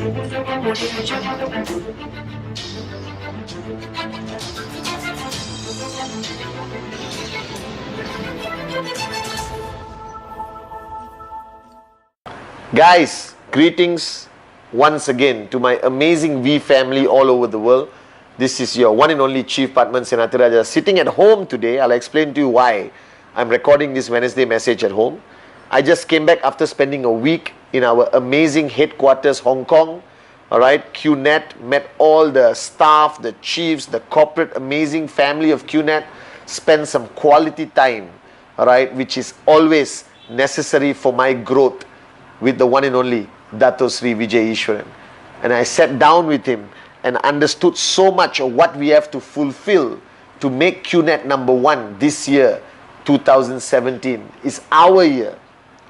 Guys, greetings once again to my amazing V family all over the world. This is your one and only Chief Padman Senatiraja sitting at home today. I'll explain to you why I'm recording this Wednesday message at home. I just came back after spending a week in our amazing headquarters, Hong Kong. Alright, QNet, met all the staff, the chiefs, the corporate amazing family of QNet, spent some quality time, alright, which is always necessary for my growth with the one and only Dato Sri Vijay Ishwaran. And I sat down with him and understood so much of what we have to fulfill to make QNet number one this year, 2017, is our year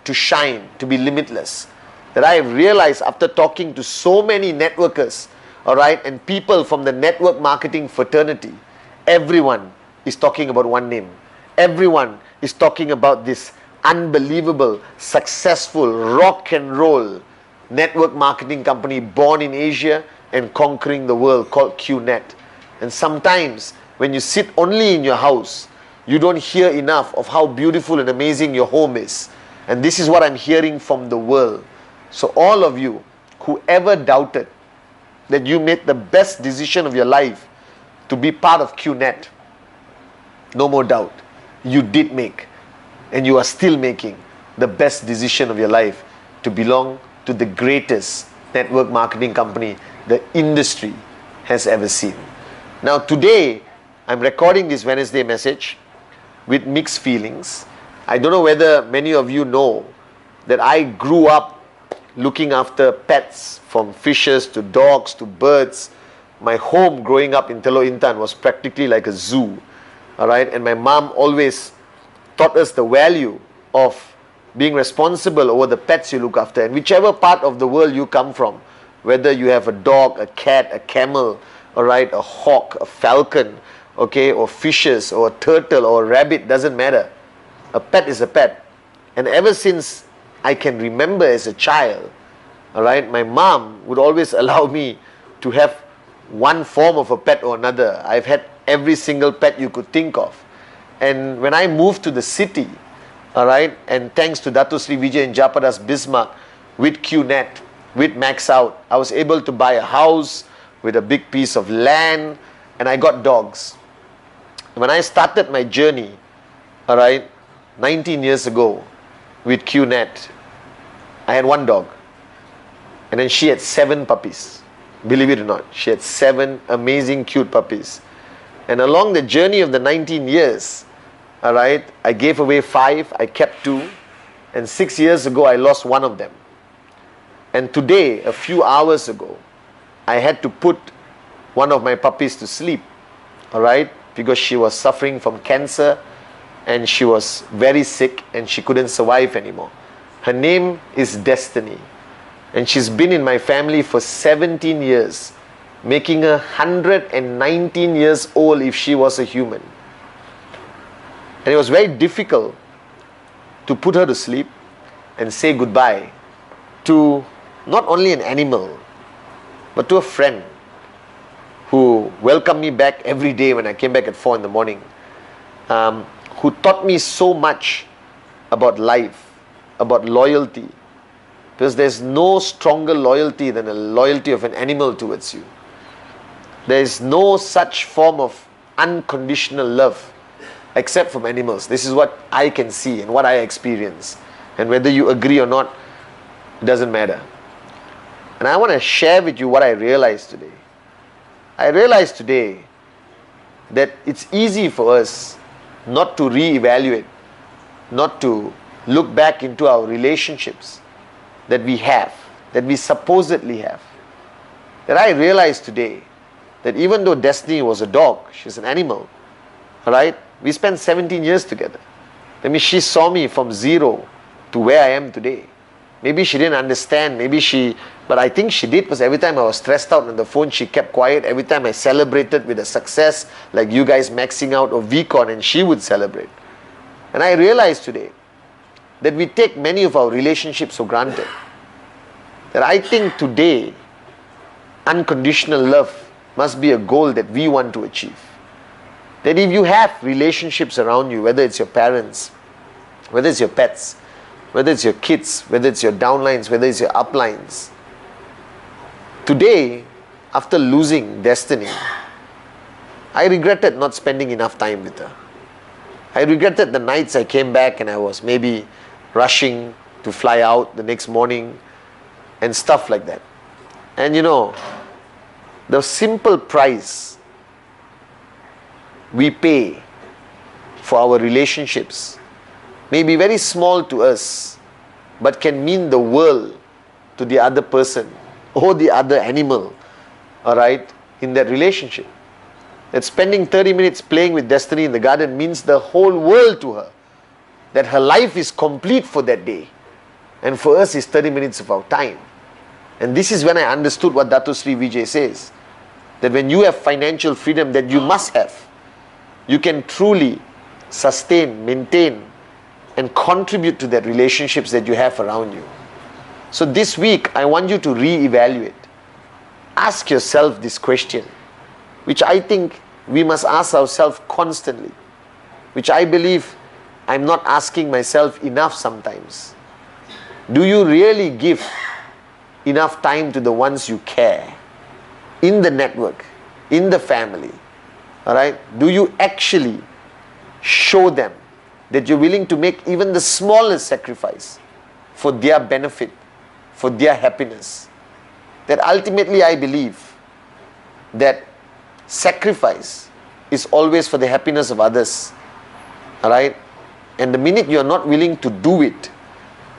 to shine, to be limitless. That I have realized after talking to so many networkers, alright, and people from the network marketing fraternity, everyone is talking about one name. Everyone is talking about this unbelievable, successful, rock and roll network marketing company born in Asia and conquering the world called QNet. And sometimes when you sit only in your house, you don't hear enough of how beautiful and amazing your home is. And this is what I'm hearing from the world. So all of you, whoever doubted that you made the best decision of your life to be part of QNet, no more doubt, you did make. And you are still making the best decision of your life to belong to the greatest network marketing company the industry has ever seen. Now today, I'm recording this Wednesday message with mixed feelings. I don't know whether many of you know that I grew up looking after pets, from fishes to dogs to birds. My home growing up in Telok Intan was practically like a zoo. Alright, and my mom always taught us the value of being responsible over the pets you look after. And whichever part of the world you come from, whether you have a dog, a cat, a camel, alright, a hawk, a falcon, okay, or fishes, or a turtle, or a rabbit, doesn't matter. A pet is a pet. And ever since I can remember as a child, alright, my mom would always allow me to have one form of a pet or another. I've had every single pet you could think of. And when I moved to the city, alright, and thanks to Dato Sri Vijay and Japadas Bismarck, with QNet, with Max Out, I was able to buy a house with a big piece of land, and I got dogs. When I started my journey, alright, 19 years ago with QNet, I had one dog. And then she had 7 puppies. Believe it or not, she had 7 amazing cute puppies. And along the journey of the 19 years, alright, I gave away 5, I kept 2, and 6 years ago I lost one of them. And today, a few hours ago, I had to put one of my puppies to sleep, alright, because she was suffering from cancer and she was very sick and she couldn't survive anymore. Her name is Destiny, and she's been in my family for 17 years, making her 119 years old if she was a human. And it was very difficult to put her to sleep and say goodbye to not only an animal, but to a friend who welcomed me back every day when I came back at 4 in the morning, who taught me so much about life, about loyalty, because there's no stronger loyalty than a loyalty of an animal towards you. There is no such form of unconditional love except from animals. This is what I can see and what I experience. And whether you agree or not, it doesn't matter. And I want to share with you what I realized today. I realized today that it's easy for us not to reevaluate, not to look back into our relationships that we have, that we supposedly have. That I realized today that even though Destiny was a dog, she's an animal, alright, we spent 17 years together. That means she saw me from zero to where I am today. Maybe she didn't understand, but I think she did, because every time I was stressed out on the phone, she kept quiet. Every time I celebrated with a success, like you guys maxing out or VCon, and she would celebrate. And I realized today that we take many of our relationships for granted. That I think today unconditional love must be a goal that we want to achieve. That if you have relationships around you, whether it's your parents, whether it's your pets, whether it's your kids, whether it's your downlines, whether it's your uplines, today, after losing Destiny, I regretted not spending enough time with her. I regretted the nights I came back and I was maybe rushing to fly out the next morning and stuff like that. And you know, the simple price we pay for our relationships may be very small to us, but can mean the world to the other person or the other animal, alright, in that relationship. That spending 30 minutes playing with Destiny in the garden means the whole world to her. That her life is complete for that day. And for us, it's 30 minutes of our time. And this is when I understood what Dato Sri Vijay says. That when you have financial freedom that you must have, you can truly sustain, maintain, and contribute to the relationships that you have around you. So this week, I want you to re-evaluate. Ask yourself this question, which I think we must ask ourselves constantly, which I believe I'm not asking myself enough sometimes. Do you really give enough time to the ones you care in the network, in the family? Alright? Do you actually show them that you're willing to make even the smallest sacrifice for their benefit, for their happiness? That ultimately I believe that sacrifice is always for the happiness of others. Alright? And the minute you're not willing to do it,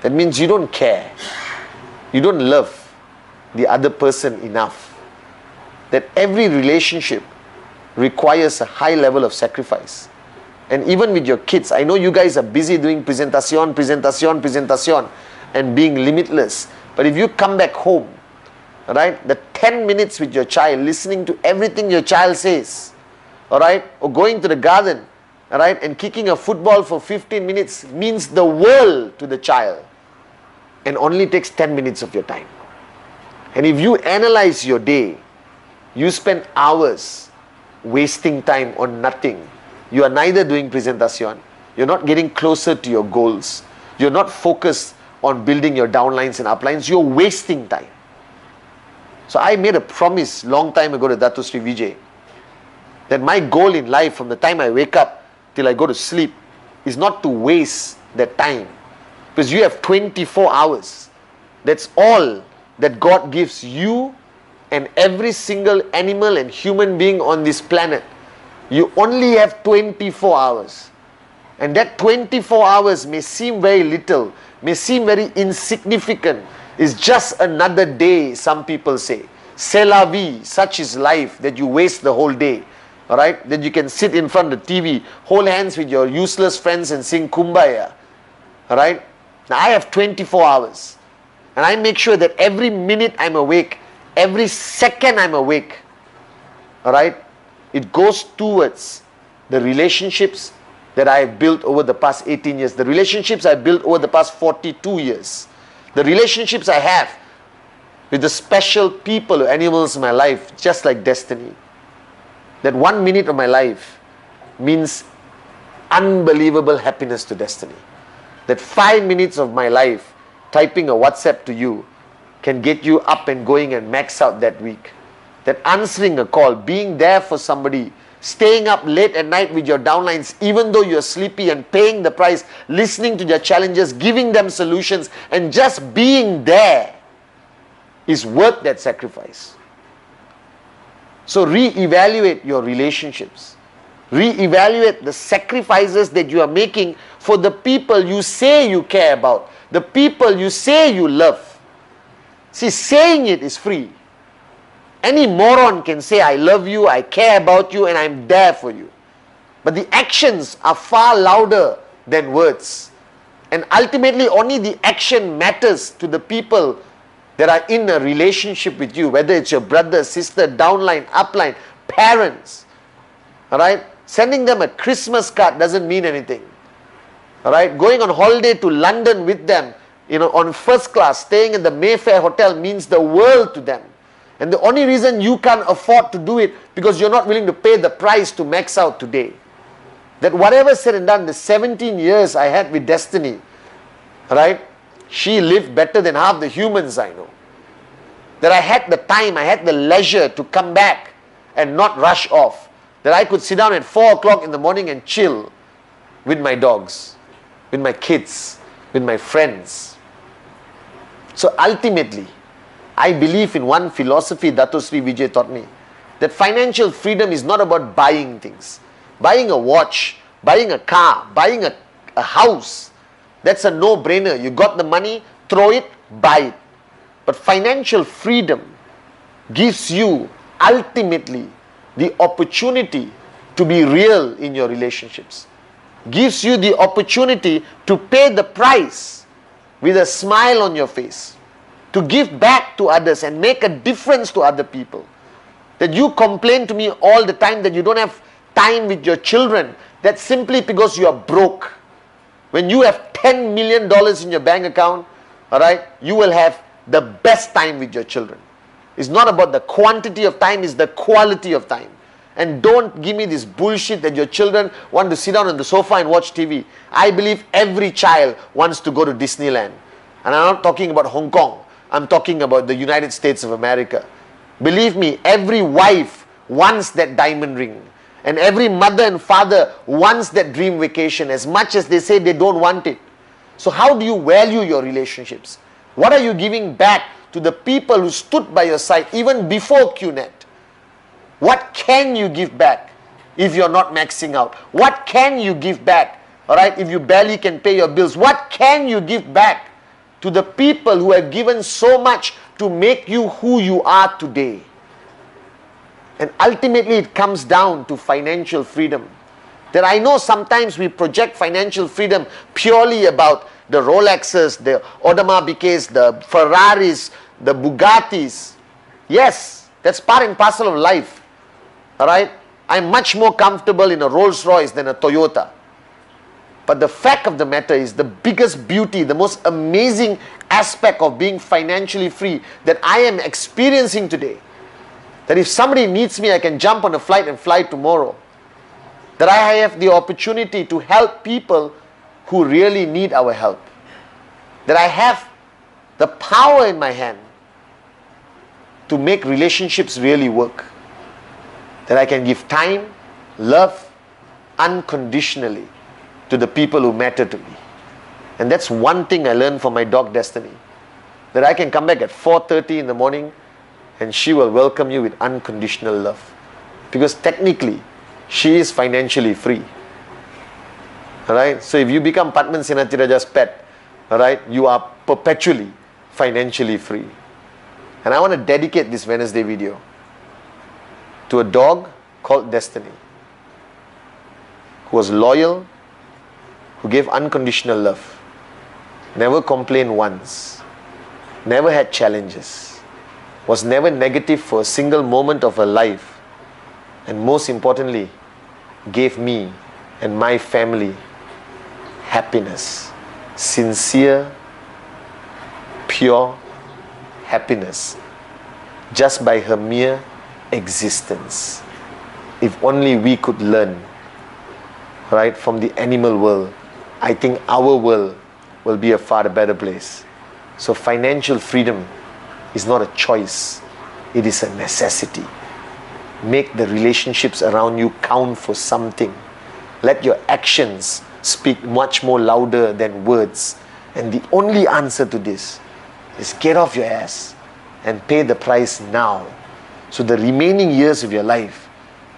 that means you don't care. You don't love the other person enough. That every relationship requires a high level of sacrifice. And even with your kids, I know you guys are busy doing presentation, and being limitless. But if you come back home, alright, the 10 minutes with your child, listening to everything your child says, alright, or going to the garden, alright, and kicking a football for 15 minutes means the world to the child, and only takes 10 minutes of your time. And if you analyze your day, you spend hours wasting time on nothing. You are neither doing presentation, you're not getting closer to your goals, you're not focused on building your downlines and uplines, you're wasting time. So I made a promise long time ago to Dato Sri Vijay that my goal in life from the time I wake up till I go to sleep is not to waste that time. Because you have 24 hours. That's all that God gives you and every single animal and human being on this planet. You only have 24 hours. And that 24 hours may seem very little, may seem very insignificant. It's just another day, some people say. C'est la vie, such is life, that you waste the whole day. Alright? That you can sit in front of the TV, hold hands with your useless friends and sing Kumbaya. Alright? Now I have 24 hours. And I make sure that every minute I'm awake, every second I'm awake, alright, it goes towards the relationships that I have built over the past 18 years, the relationships I built over the past 42 years, the relationships I have with the special people or animals in my life, just like Destiny. That 1 minute of my life means unbelievable happiness to Destiny. That 5 minutes of my life typing a WhatsApp to you can get you up and going and max out that week. That answering a call, being there for somebody, staying up late at night with your downlines even though you're sleepy and paying the price, listening to their challenges, giving them solutions, and just being there is worth that sacrifice. So re-evaluate your relationships. Re-evaluate the sacrifices that you are making for the people you say you care about, the people you say you love. See, saying it is free. Any moron can say, I love you, I care about you, and I'm there for you. But the actions are far louder than words. And ultimately, only the action matters to the people that are in a relationship with you, whether it's your brother, sister, downline, upline, parents. Alright? Sending them a Christmas card doesn't mean anything. Alright? Going on holiday to London with them, on first class, staying in the Mayfair Hotel means the world to them. And the only reason you can't afford to do it because you're not willing to pay the price to max out today. That whatever said and done, the 17 years I had with Destiny, right? She lived better than half the humans I know. That I had the time, I had the leisure to come back and not rush off. That I could sit down at 4 o'clock in the morning and chill with my dogs, with my kids, with my friends. So ultimately, I believe in one philosophy Dato Sri Vijay taught me, that financial freedom is not about buying things. Buying a watch, buying a car, buying a house, that's a no-brainer. You got the money, throw it, buy it. But financial freedom gives you ultimately the opportunity to be real in your relationships. Gives you the opportunity to pay the price with a smile on your face. To give back to others and make a difference to other people. That you complain to me all the time that you don't have time with your children. That's simply because you are broke. When you have $10 million in your bank account, alright, you will have the best time with your children. It's not about the quantity of time, it's the quality of time. And don't give me this bullshit that your children want to sit down on the sofa and watch TV. I believe every child wants to go to Disneyland. And I'm not talking about Hong Kong. I'm talking about the United States of America. Believe me, every wife wants that diamond ring. And every mother and father wants that dream vacation as much as they say they don't want it. So how do you value your relationships? What are you giving back to the people who stood by your side even before QNet? What can you give back if you're not maxing out? What can you give back, alright, if you barely can pay your bills? What can you give back to the people who have given so much to make you who you are today? And ultimately it comes down to financial freedom. That I know sometimes we project financial freedom purely about the Rolexes, the Audemars Piguets, the Ferraris, the Bugattis. Yes, that's part and parcel of life. Alright? I'm much more comfortable in a Rolls Royce than a Toyota. But the fact of the matter is, the biggest beauty, the most amazing aspect of being financially free that I am experiencing today, that if somebody needs me, I can jump on a flight and fly tomorrow. That I have the opportunity to help people who really need our help. That I have the power in my hand to make relationships really work. That I can give time, love, unconditionally to the people who matter to me. And that's one thing I learned from my dog Destiny. That I can come back at 4:30 in the morning and she will welcome you with unconditional love. Because technically, she is financially free. Alright? So if you become Padman Senathirajah's pet, alright, you are perpetually financially free. And I want to dedicate this Wednesday video to a dog called Destiny, who was loyal, who gave unconditional love, never complained once, never had challenges, was never negative for a single moment of her life, and most importantly, gave me and my family happiness, sincere, pure happiness, just by her mere existence. If only we could learn, right, from the animal world, I think our world will be a far better place. So financial freedom is not a choice, it is a necessity. Make the relationships around you count for something. Let your actions speak much more louder than words. And the only answer to this is get off your ass and pay the price now. So the remaining years of your life,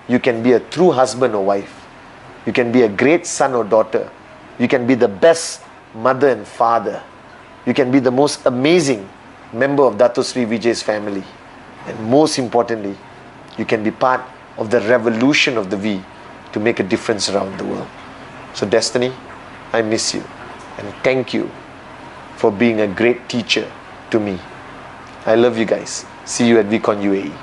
you can be a true husband or wife. You can be a great son or daughter. You can be the best mother and father. You can be the most amazing member of Dato Sri Vijay's family. And most importantly, you can be part of the revolution of the V to make a difference around the world. So Destiny, I miss you. And thank you for being a great teacher to me. I love you guys. See you at VCon UAE.